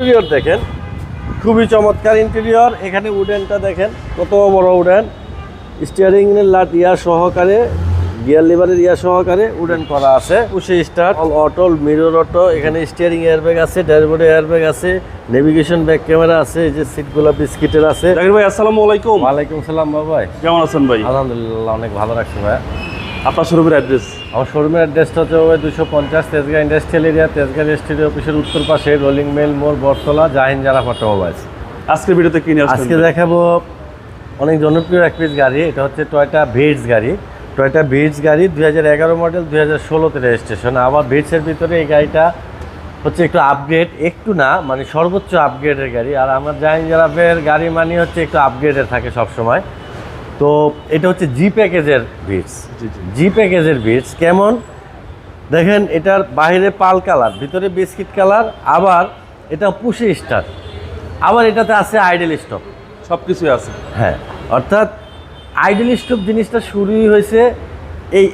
Interior দেখেন, খুবই চমৎকার ইন্টেরিয়র। এখানে উডেনটা দেখেন কত বড় উডেন, স্টিয়ারিং এর লাট ইয়া সহকারে, গিয়ার লিভারের ইয়া সহকারে উডেন করা আছে। পুশে start, all auto, mirror auto. এখানে স্টিয়ারিং এয়ারব্যাগ আছে, ড্যাশবোর্ডে এয়ারব্যাগ আছে, নেভিগেশন ব্যাক ক্যামেরা আছে। এই যে সিটগুলো বিস্কিটের আছে। জাকির ভাই আসসালামু আলাইকুম। ওয়ালাইকুম সালাম ভাই, কেমন আছেন ভাই? আলহামদুলিল্লাহ, অনেক ভালো রাখছি ভাই। আপনার শোরুমের অ্যাড্রেস? আমার শোরুমের অ্যাড্রেসটা হচ্ছে 250 Tejgaon industrial area, Tejgaon registry অফিসের উত্তর পাশে, রোলিং মেল মোড়, বটতলা, জাহিন জারা অটোমোবাইলস। আজকের ভিডিওতে কি নিয়ে আসছেন? আজকে দেখাবো অনেক জনপ্রিয় এক পিস গাড়ি। এটা হচ্ছে টয়োটা ভিটস গাড়ি। টয়োটা ভিটস গাড়ি 2011 মডেল, 2016তে রেজিস্ট্রেশন। আবার ভিটসের ভিতরে এই গাড়িটা হচ্ছে একটু আপগ্রেড, একটু না মানে সর্বোচ্চ আপগ্রেডের গাড়ি। আর আমার জাহিন জারাফের গাড়ি মানে হচ্ছে একটু আপগ্রেডের থাকে সবসময়। তো এটা হচ্ছে জি প্যাকেজের ভিটস। জি প্যাকেজের ভিটস কেমন দেখেন, এটার বাইরে পাল কালার, ভিতরে বিস্কিট কালার, আবার এটা পুশে স্টার্ট, আবার এটাতে আছে আইডেল স্টপ, সব কিছুই আছে। হ্যাঁ, অর্থাৎ আইডেল স্টপ জিনিসটা শুরুই হয়েছে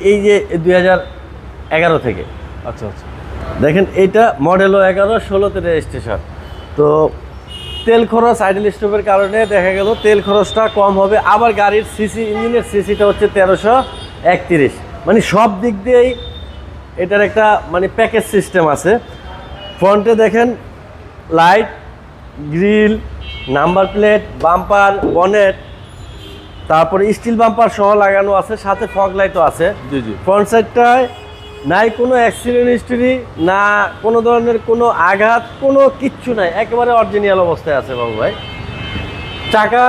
এই যে 2011 থেকে। আচ্ছা আচ্ছা, দেখেন এটা মডেলও 11, 16তে রেজিস্ট্রেশন। তো তেল খরচ আইডেল স্টপের কারণে দেখা গেল তেল খরচটা কম হবে। আবার গাড়ির সিসি, ইঞ্জিনের সিসিটা হচ্ছে 1331, মানে সব দিক দিয়েই এটার একটা মানে প্যাকেজ সিস্টেম আছে। ফ্রন্টে দেখেন light, grill, number plate, bumper, bonnet, তারপরে স্টিল বাম্পার সহ লাগানো আছে, সাথে ফগ লাইটও আছে। জি জি। ফ্রন্ট সাইডটায় নাই কোনো অ্যাক্সিডেন্ট হিস্টরি, না কোনো ধরনের কোনো আঘাত, কোনো কিচ্ছু নাই, একেবারে অরিজিনাল অবস্থায় আছে বাবু ভাই। চাকা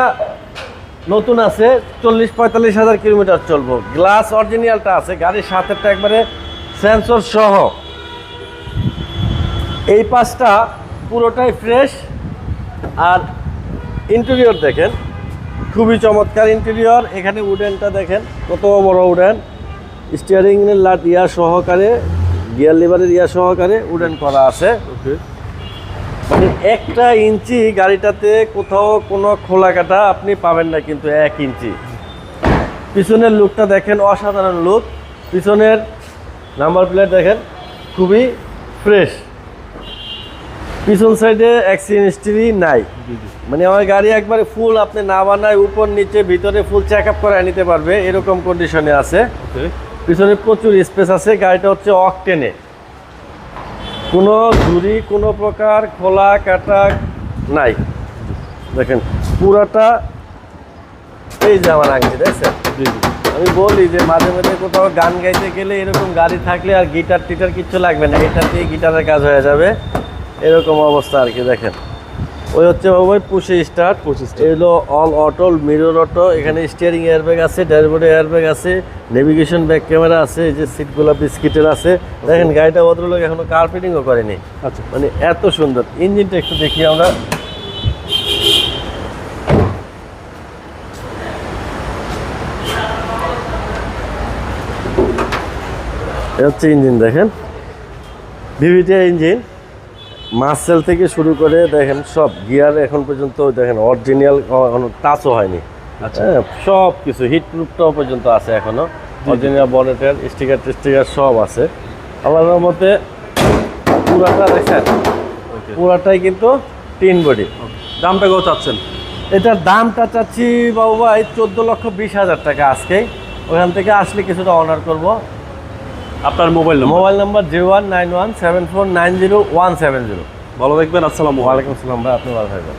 নতুন আছে, 40-45 হাজার কিলোমিটার চলবো। গ্লাস অরিজিনালটা আছে, গাড়ির সাথেটা একবারে সেন্সর সহ। এই পাশটা পুরোটাই ফ্রেশ। আর ইন্টেরিয়র দেখেন, খুবই চমৎকার ইন্টেরিয়র। এখানে উডেনটা দেখেন কত বড় উডেন, স্টিয়ারিং এর লাট ইয়া সহকারে, গিয়ার লিভারের ইয়া সহকারে উডেন করা আছে। ওকে, মানে 1 ইঞ্চি গাড়িটাতে কোথাও কোনো খোলা কাটা আপনি পাবেন না, কিন্তু 1 ইঞ্চি। পিছনের লুকটা দেখেন, অসাধারণ লুক। পিছনের নাম্বার প্লেট দেখেন, খুবই ফ্রেশ। পিছন সাইডে অ্যাক্সিডেন্ট হিস্ট্রি নাই, মানে আমার গাড়ি একবারে ফুল, আপনি না বানায় উপর নিচে ভিতরে ফুল চেক আপ করে নিতে পারবে, এরকম কন্ডিশনে আছে। ওকে, পিছনে প্রচুর স্পেস আছে। গাড়িটা হচ্ছে অকটেনে, কোনো ঝুরি, কোনো প্রকার খোলা কাটা নাই। দেখেন পুরাটা, এই যে আমার আংটি দেখছেন। জি জি। আমি বলি যে মাঝে মাঝে কোথাও গান গাইতে গেলে এরকম গাড়ি থাকলে আর গিটার টিটার কিচ্ছু লাগবে না, এটাতেই গিটারের কাজ হয়ে যাবে, এরকম অবস্থা আর কি। দেখেন ওই হচ্ছে বাবু ভাই পুশে স্টার্ট। এগুলো অল অটো, মিরর অটো। এখানে স্টিয়ারিং এয়ারব্যাগ আছে, ড্যাশবোর্ডে এয়ারব্যাগ আছে, নেভিগেশন ব্যাক ক্যামেরা আছে। এই যে সিটগুলো বিস্কিটের আছে। দেখেন গাড়িটা ভদ্রলোক এখনো কার্পেটিংও করেনি, আচ্ছা, মানে এত সুন্দর। ইঞ্জিনটা একটু দেখি আমরা। এ হচ্ছে ইঞ্জিন দেখেন, ভিভিটিআই ইঞ্জিন। মার্সেল থেকে শুরু করে দেখেন সব গিয়ার এখন পর্যন্ত দেখেন অরিজিনাল, টাচও হয়নি। আচ্ছা। হ্যাঁ, সব কিছু হিট প্রুফটাও পর্যন্ত আছে এখনো, অরিজিনাল বনেটের স্টিকার টিস্টিকার সব আছে। আল্লাহর মতে পুরাটা দেখেন, পুরাটাই কিন্তু টিন বডি। দামটা কত চাচ্ছেন? এটার দামটা চাচ্ছি বাবু ভাই 14,20,000 টাকা আজকে। ওখান থেকে আসলে কিছুটা অনার করবো। আপনার মোবাইল নম্বর? Mobile number 01917490 170। ভালো থাকবেন, আসসালামু আলাইকুম। ওয়ালাইকুম আসসালাম ভাই, আপনি ভালো থাকবেন।